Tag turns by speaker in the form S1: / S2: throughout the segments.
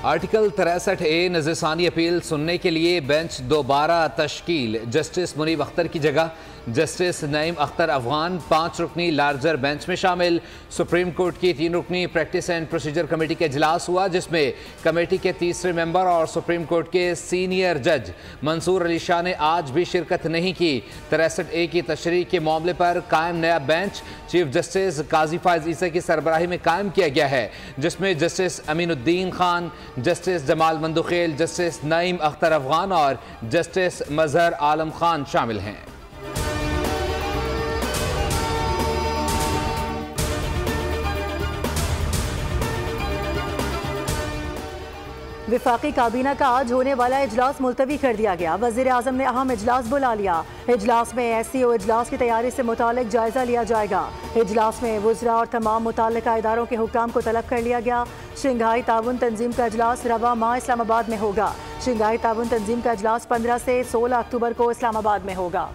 S1: Article 63A नज़रसानी appeal सुनने के लिए बेंच दोबारा तश्कील। जस्टिस मुनीब अख्तर की जगह जस्टिस नईम अख्तर अफगान 5 रुकनी लार्जर बेंच में शामिल। सुप्रीम कोर्ट की 3 रुकनी प्रैक्टिस एंड प्रोसीजर कमेटी का इजलास हुआ, जिसमें कमेटी के तीसरे मेंबर और सुप्रीम कोर्ट के सीनियर जज मंसूर अली शाह ने आज भी शिरकत नहीं की। 63A की तशरीह के मामले पर कायम नया बेंच चीफ जस्टिस काजी फायज ईसा की सरबराही में कायम किया गया है, जिसमें justice Aminuddin Khan, justice Jamal Mandokhail, justice Naeem Akhtar Afghan और जस्टिस मजहर आलम खान शामिल हैं।
S2: विफाकी काबीना का आज होने वाला इजलास मुलतवी कर दिया गया। वज़ीर आज़म ने अहम इजलास बुला लिया। इजलास में SCO इजलास की तैयारी से मुतालिक जायजा लिया जाएगा। इजलास में वुज़रा और तमाम मुताल्लिका इदारों के हुक्काम को तलब कर लिया गया। शंघाई ताउन तंजीम का इजलास रवा माह इस्लामाबाद में होगा। शंघाई ताउन तंजीम का इजलास 15 से 16 अक्टूबर को इस्लामाबाद में होगा।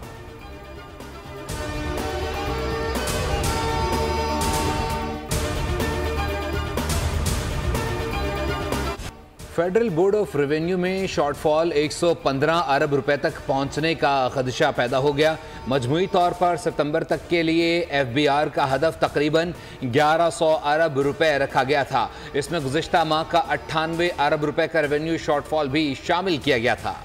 S1: फेडरल बोर्ड ऑफ रेवेन्यू में शॉर्टफॉल 115 अरब रुपए तक पहुंचने का खदशा पैदा हो गया। मजमूई तौर पर सितंबर तक के लिए FBR का हदफ तकरीबन 1100 अरब रुपए रखा गया था। इसमें गुज़िश्ता माह का 98 अरब रुपए का रेवेन्यू शॉर्टफॉल भी शामिल किया गया था।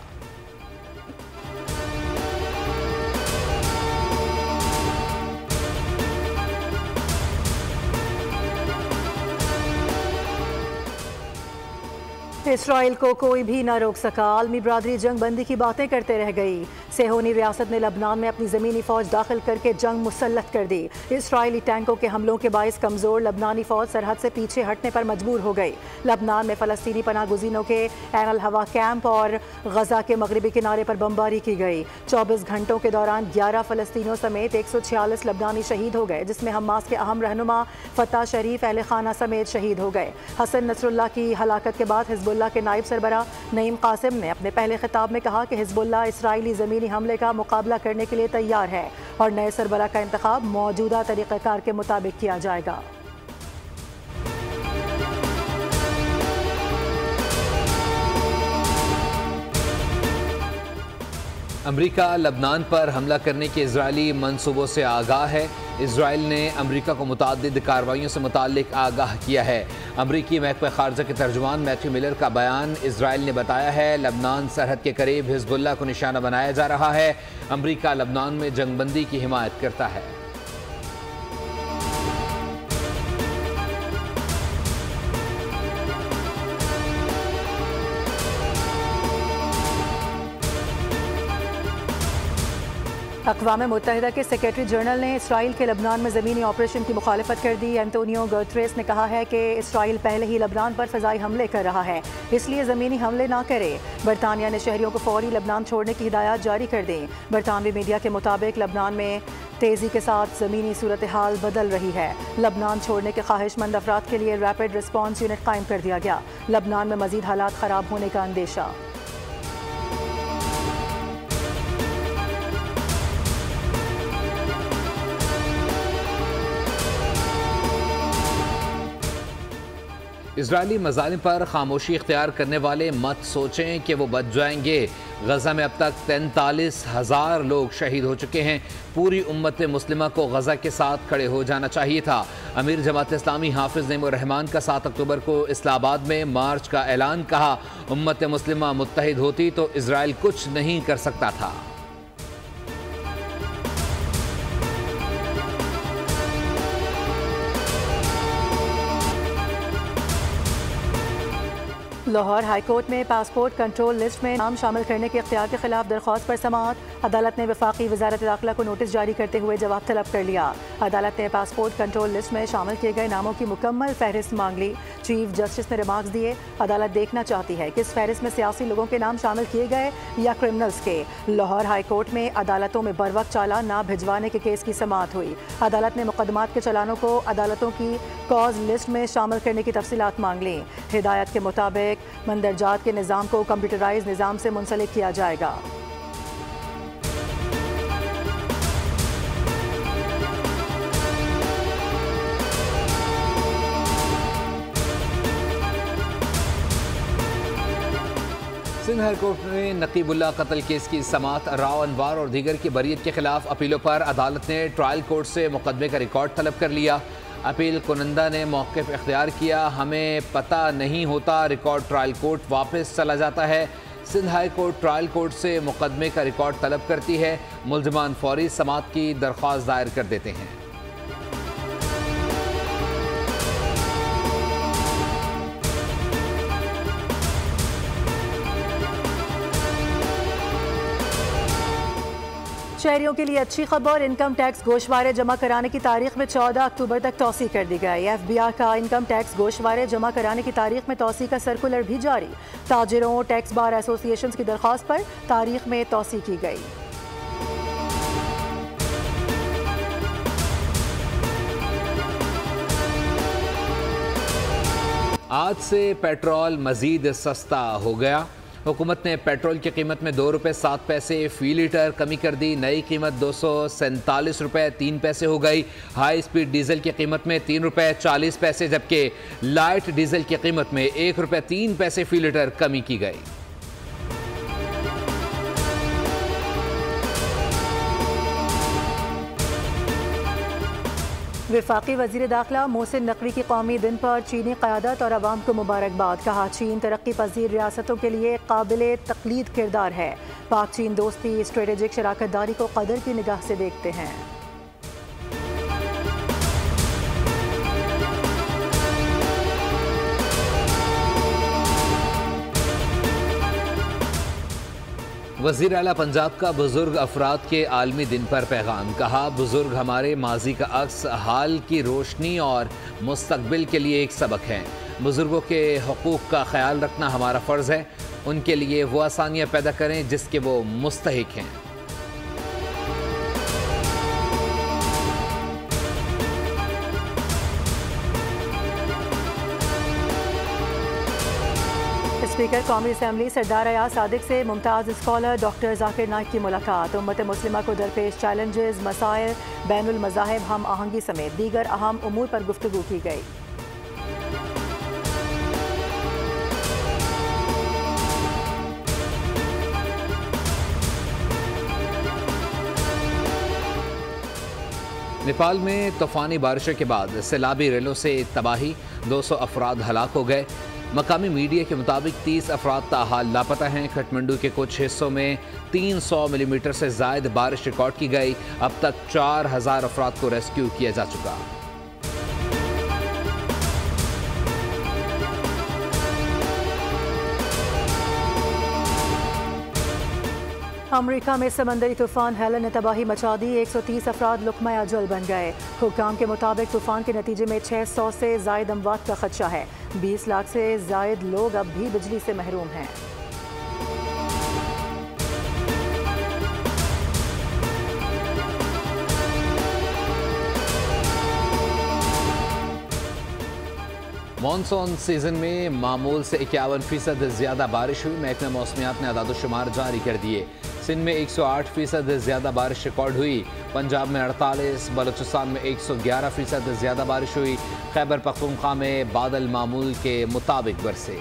S2: इसराइल को कोई भी न रोक सका। आलमी बरादरी जंग बंदी की बातें करते रह गई। सेहोनी रियासत ने लबनान में अपनी ज़मीनी फ़ौज दाखिल करके जंग मुसल्लत कर दी। इसराइली टैंकों के हमलों के बाइस कमज़ोर लबनानी फ़ौज सरहद से पीछे हटने पर मजबूर हो गई। लबनान में फ़लस्तीनी पनाह गुज़ीनों के ऐन अल हवा कैंप और गज़ा के मगरबी किनारे पर बमबारी की गई। 24 घंटों के दौरान 11 फ़लस्तीनियों समेत 146 लबनानी शहीद हो गए, जिसमें हमास के अहम रहनुमा फ़तह शरीफ अहल खाना समेत शहीद हो गए। हसन नसरुल्लाह की हलाकत के बाद हिज़्बुल्लाह के नायब सरबरा नईम कासिम ने अपने पहले खिताब में कहा कि हिज़्बुल्लाह इसराइली ज़मीनी हमले का मुकाबला करने के लिए तैयार है और नए सरबरा का इंतखाब मौजूदा तरीक़ाकार के मुताबिक किया जाएगा।
S1: अमरीका लबनान पर हमला करने के इजरायली मंसूबों से आगाह है। इसराइल ने अमरीका को मुतअद्दिद कार्रवाइयों से मुताल्लिक आगाह किया है। अमरीकी महकमा खारजा के तर्जुमान मैथ्यू मिलर का बयान इसराइल ने बताया है, लबनान सरहद के करीब हिजबुल्लाह को निशाना बनाया जा रहा है। अमरीका लबनान में जंगबंदी की हिमायत करता है।
S2: अक़वाम मुत्तहिदा के सेक्रेटरी जनरल ने इसराइल के लबनान में ज़मीनी ऑपरेशन की मुखालफत कर दी। एंटोनियो गुतेरेस ने कहा है कि इसराइल पहले ही लबनान पर फ़ज़ाई हमले कर रहा है, इसलिए ज़मीनी हमले ना करे। बरतानिया ने शहरियों को फौरी लबनान छोड़ने की हिदायत जारी कर दी। बरतानवी मीडिया के मुताबिक लबनान में तेज़ी के साथ ज़मीनी सूरत हाल बदल रही है। लबनान छोड़ने के ख्वाहिशमंद अफराद के लिए रैपिड रिस्पॉन्स यूनिट कायम कर दिया गया। लबनान में मज़ीद हालात ख़राब होने का अंदेशा।
S1: इजरायली मज़ालिम पर खामोशी इख्तियार करने वाले मत सोचें कि वो बच जाएंगे। गज़ा में अब तक 43,000 लोग शहीद हो चुके हैं। पूरी उम्मत मुस्लिमा को गज़ा के साथ खड़े हो जाना चाहिए था। अमीर जमात इस्लामी हाफिज़ नईमुर रहमान का 7 अक्टूबर को इस्लामाबाद में मार्च का ऐलान। कहा, उम्मत मुस्लिमा मुत्तहिद होती तो इजराइल कुछ नहीं कर सकता था।
S2: लाहौर हाईकोर्ट में पासपोर्ट कंट्रोल लिस्ट में नाम शामिल करने के इख्तियार के खिलाफ दरख्वास्त पर समाअत। अदालत ने वफाकी वजारत दाखिला को नोटिस जारी करते हुए जवाब तलब कर लिया। अदालत ने पासपोर्ट कंट्रोल लिस्ट में शामिल किए गए नामों की मुकम्मल फहरिस्त मांग ली। चीफ जस्टिस ने रिमार्क्स दिए, अदालत देखना चाहती है कि इस फहरिस्त में सियासी लोगों के नाम शामिल किए गए या क्रिमिनल्स के। लाहौर हाईकोर्ट में अदालतों में बर वक्त चालान ना भिजवाने के केस की समाअत हुई। अदालत ने मुकदमात के चालानों को अदालतों की कॉज लिस्ट में शामिल करने की तफसीलात मांग ली। हिदायत के मुताबिक मंदरजात के निज़ाम को कंप्यूटराइज निज़ाम से मुंसलिक किया जाएगा।
S1: सिंध हाईकोर्ट में नकीबुल्ला कत्ल केस की समाअत, राव अनवार और दीगर की बरीयत के खिलाफ अपीलों पर अदालत ने ट्रायल कोर्ट से मुकदमे का रिकॉर्ड तलब कर लिया। अपील कुनंदा ने मौक़िफ़ इख्तियार किया, हमें पता नहीं होता, रिकॉर्ड ट्रायल कोर्ट वापस चला जाता है। Sindh high court trial court से मुकदमे का रिकॉर्ड तलब करती है। मुल्ज़िमान फौरी समाअत की दरख्वास्त दायर कर देते हैं।
S2: शहरियों के लिए अच्छी खबर, इनकम टैक्स गोशवारे जमा कराने की तारीख में 14 अक्टूबर तक तौसी कर दी गई। FBI का इनकम टैक्स गोशवारे जमा कराने की तारीख में तौसी का सर्कुलर भी जारी। ताजिरों टैक्स बार एसोसिएशन की दरख्वास्त पर तारीख में तौसी की गई।
S1: आज से पेट्रोल मजीद सस्ता हो गया। हुकूमत ने पेट्रोल की कीमत में 2 रुपये 7 पैसे फ़ी लीटर कमी कर दी। नई कीमत 247 रुपये 3 पैसे हो गई। हाई स्पीड डीजल की कीमत में 3 रुपये 40 पैसे, जबकि लाइट डीजल की कीमत में 1 रुपये 3 पैसे फ़ी लीटर कमी की गई।
S2: वफाकी वज़ीर दाखिला मोहसिन नकवी की कौमी दिन पर चीनी क़यादत और अवाम को मुबारकबाद। कहा, चीन तरक्की पजीर रियासतों के लिए काबिल तकलीद किरदार है। पाक चीन दोस्ती स्ट्रेटेजिक शराकत दारी को कदर की निगाह से देखते हैं।
S1: वज़ीर आला पंजाब का बुजुर्ग अफराद के आलमी दिन पर पैगाम। कहा, बुजुर्ग हमारे माजी का अक्स, हाल की रोशनी और मुस्तकबिल के लिए एक सबक है। बुजुर्गों के हकूक़ का ख्याल रखना हमारा फ़र्ज़ है। उनके लिए वो आसानियाँ पैदा करें जिसके वो मुस्तहिक हैं।
S2: स्पीकर कौमी असम्बली सरदार अयाज सादिक से मुमताज़ स्कॉलर डॉक्टर जाकिर नाइक की मुलाकात। उम्मत मुस्लिमा को दरपेश चैलेंजेस, मसाइल, बैनुल मज़ाहिब हम आहंगी समेत दीगर अहम उमूर पर गुफ्तगू की गई।
S1: नेपाल में तूफ़ानी बारिशों के बाद सैलाबी रेलों से तबाही, 200 अफराद हलाक हो गए। मकामी मीडिया के मुताबिक 30 अफराद ताहाल लापता हैं। काठमांडू के कुछ हिस्सों में 300 मिलीमीटर से ज़ायद बारिश रिकॉर्ड की गई। अब तक 4000 अफराद को रेस्क्यू किया जा चुका।
S2: अमरीका में समंदरी तूफान हेलन ने तबाही मचा दी। 130 अफराद लुक़मा अजल बन गए। हुक्काम के मुताबिक तूफान के नतीजे में 600 से ज़ायद अमवात का खदशा है। 20 लाख से ज़ायद लोग अब भी बिजली से महरूम हैं।
S1: मानसून सीजन में मामूल से 51% ज़्यादा बारिश हुई। महकमा मौसमियात ने अदाद-ओ-शुमार जारी कर दिए। सिंध में 108% ज़्यादा बारिश रिकॉर्ड हुई। पंजाब में 48, बलूचिस्तान में 111% ज़्यादा बारिश हुई। खैबर पख्तूनख्वा में बादल मामूल के मुताबिक बरसे।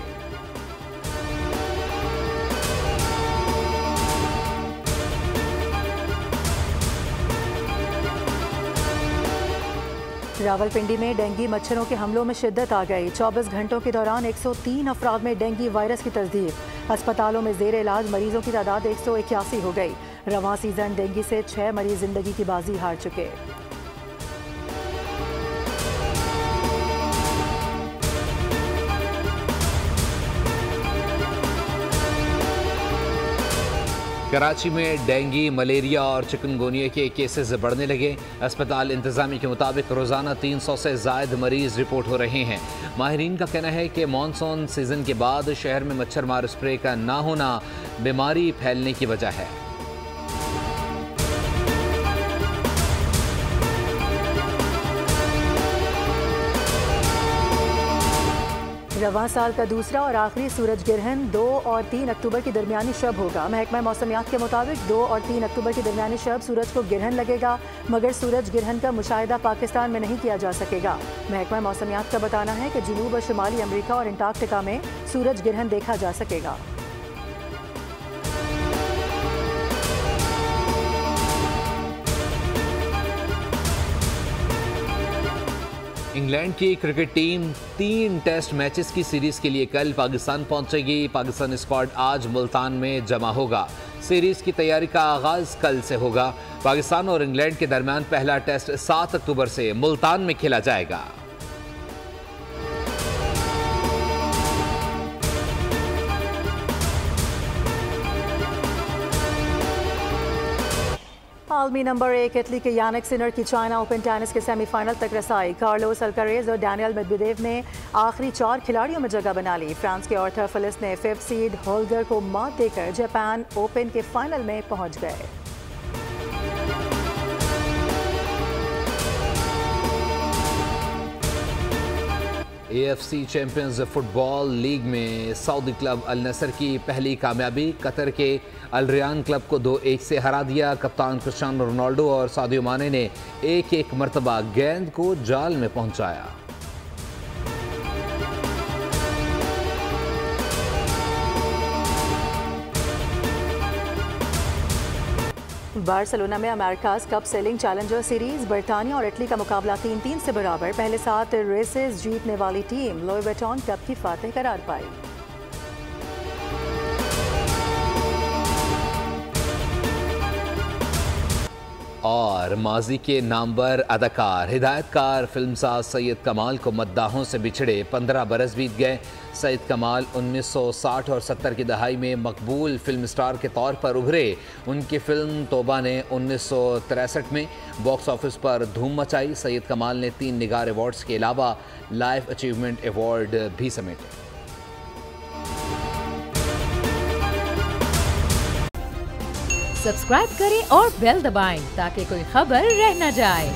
S2: रावलपिंडी में डेंगू मच्छरों के हमलों में शिद्दत आ गई। 24 घंटों के दौरान 103 अफराद में डेंगू वायरस की तस्दीक। अस्पतालों में जेर इलाज मरीजों की तादाद 181 हो गई। रवां सीजन डेंगू से 6 मरीज जिंदगी की बाजी हार चुके।
S1: कराची में डेंगू, मलेरिया और चिकनगुनिया के केसेस बढ़ने लगे। अस्पताल इंतजामिया के मुताबिक रोज़ाना 300 से ज़ायद मरीज रिपोर्ट हो रहे हैं। माहिरीन का कहना है कि मानसून सीजन के बाद शहर में मच्छर मार स्प्रे का ना होना बीमारी फैलने की वजह है।
S2: रवां साल का दूसरा और आखिरी सूरज ग्रहण 2 और 3 अक्टूबर की दरमियानी शब होगा। महकमा मौसमियात के मुताबिक 2 और 3 अक्टूबर की दरमियानी शब सूरज को ग्रहण लगेगा, मगर सूरज ग्रहण का मुशाहिदा पाकिस्तान में नहीं किया जा सकेगा। महकमा मौसमियात का बताना है कि जनूब और शुमाली अमरीका और अंटार्कटिका में सूरज ग्रहण देखा जा सकेगा।
S1: इंग्लैंड की क्रिकेट टीम 3 टेस्ट मैचेस की सीरीज के लिए कल पाकिस्तान पहुंचेगी। पाकिस्तान स्क्वाड आज मुल्तान में जमा होगा। सीरीज की तैयारी का आगाज कल से होगा। पाकिस्तान और इंग्लैंड के दरमियान पहला टेस्ट 7 अक्टूबर से मुल्तान में खेला जाएगा।
S2: आलमी नंबर 1 इटली के यानिक सिनर की चाइना ओपन टेनिस के सेमीफाइनल तक रसाई। कार्लोस अल्कारेज और डैनियल मेदवेदेव ने आखिरी 4 खिलाड़ियों में जगह बना ली। फ्रांस के ऑर्थर फिलिस ने 5th सीड होल्डर को मात देकर जापान ओपन के फाइनल में पहुंच गए।
S1: AFC चैंपियंस फुटबॉल लीग में सऊदी क्लब अल नसर की पहली कामयाबी। कतर के अल रियान क्लब को 2-1 से हरा दिया। कप्तान क्रिस्टियानो रोनाल्डो और सादियो माने ने एक मरतबा गेंद को जाल में पहुंचाया।
S2: बार्सिलोना में America's Cup sailing challenger series. बर्तानिया और इटली का मुकाबला 3-3 से बराबर। पहले 7 रेसेस जीतने वाली टीम लुई विटॉन कप की फातेह करार पाई।
S1: और माजी के नामवर अदाकार हिदायतकार फिल्मसाज सैयद कमाल को मद्दाहों से बिछड़े 15 बरस बीत गए। सैयद कमाल 1960 और 70 की दहाई में मकबूल फिल्म स्टार के तौर पर उभरे। उनकी फिल्म तोबा ने 1963 में बॉक्स ऑफिस पर धूम मचाई। सैयद कमाल ने 3 निगार अवार्ड्स के अलावा लाइफ अचीवमेंट अवार्ड भी समेटे।
S3: सब्सक्राइब करें और बेल दबाएं ताकि कोई खबर रह न जाए।